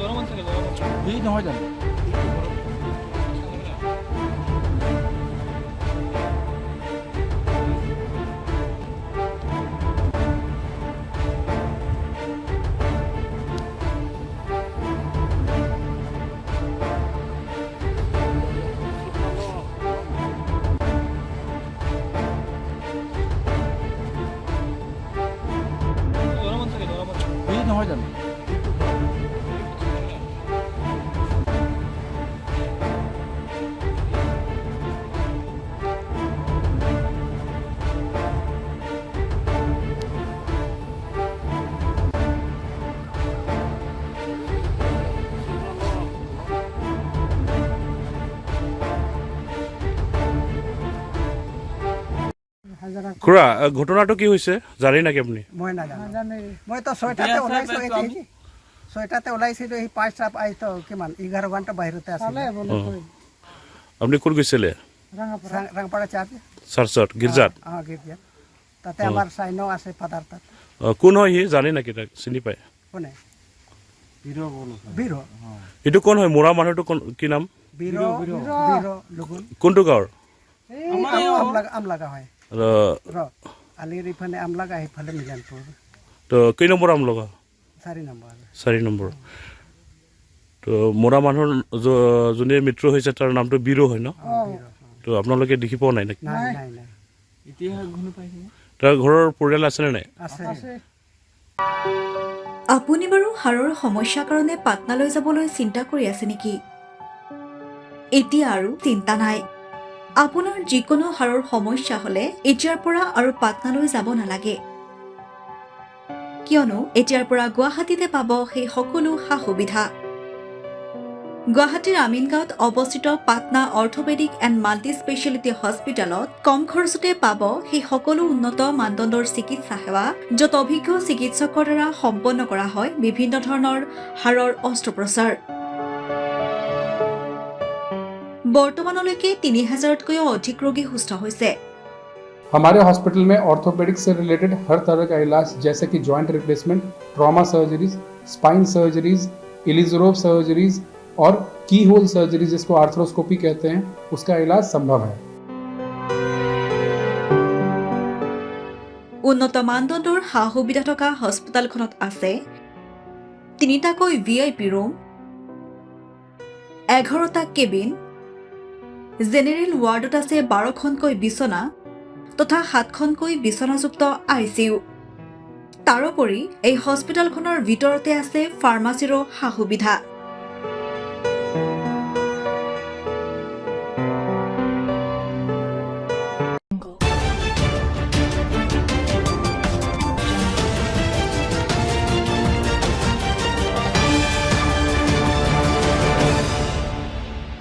এই নহয় জানো এই নহয় জানো খুৰা ঘটনাটো কি হৈছে জানে নেকি আপুনি মই নাজানো মই তো ছয়টাতে ওলাইছোঁ ছয়টাতে ওলাইছিলোঁ এই পাঁচটা তো কিমান 11 ঘণ্টা বাহিৰতে আছিলে আপুনি ক'ত গৈছিলে ৰাংপাৰা চাৰ্চত গীৰ্জাত গীৰ্জাত তাতে আমাৰ চাইনো আছে ফাদাৰ তাত কোন হয় সি জানে নেকি তাক চিনি পায় কোনে বীৰ এইটো কোন হয় মৰা মানুহটো কি নাম বীৰ লগুণ কোনটো গাঁৱৰ আমলাগা হয় আলিৰ ইফালে আমলাগা সেইফালে মিলনপুৰ তো কেই নম্বৰ আমলগা 4 নম্বৰ তো মৰা মানুহৰ যোনে মৃত্যু হৈছে তাৰ নামটো বীৰ হয় ন তো আপোনালোকে দেখি পোৱা নাই নেকি তাৰ ঘৰৰ পৰিয়াল আছেনে নাই আপুনি বাৰু হাড়ৰ সমস্যাৰ কাৰণে পাটনালৈ যাবলৈ চিন্তা কৰি আছে নেকি এতিয়া আৰু চিন্তা নাই আপোনাৰ যিকোনো হাড়ৰ সমস্যা হলে এতিয়াৰ পৰা আৰু পাটনালৈ যাব নালাগে কিয়নো এতিয়াৰ পৰা গুৱাহাটীতে পাব সেই সকলো সা-সুবিধা গুৱাহাটীৰ আমিনগাঁৱত অৱস্থিত Patna orthopaedic and multi speciality হস্পিটেলত কম খৰচতে পাব সেই সকলো উন্নত মানদণ্ডৰ চিকিৎসা সেৱা য'ত অভিজ্ঞ চিকিৎসকৰ দ্বাৰা সম্পন্ন কৰা হয় বিভিন্ন ধৰণৰ হাড়ৰ অস্ত্ৰোপচাৰ বৰ্তমানলৈকে 3000তকৈও অধিক ৰোগী সুস্থ হৈছে हमारे हॉस्पिटल में ऑर्थोपेडिक्स से रिलेटेड हर तरह का इलाज जैसे कि joint replacement, trauma surgeries, spine surgeries, Ilizarov surgeries और की होल सर्जरी जिसको आर्थ्रोस्कोपी कहते हैं उसका इलाज संभव है উন্নত মানদণ্ডৰ সা-সুবিধা থকা হস্পিটেলখনত আছে 3টাকৈ VIP ৰুম 11টা কেবিন জেনেৰেল ৱাৰ্ডত আছে 12খনকৈ বিছনা তথা 7খনকৈ বিছনাযুক্ত ICU তাৰোপৰি এই হস্পিটেলখনৰ ভিতৰতে আছে ফাৰ্মাচীৰো সা-সুবিধা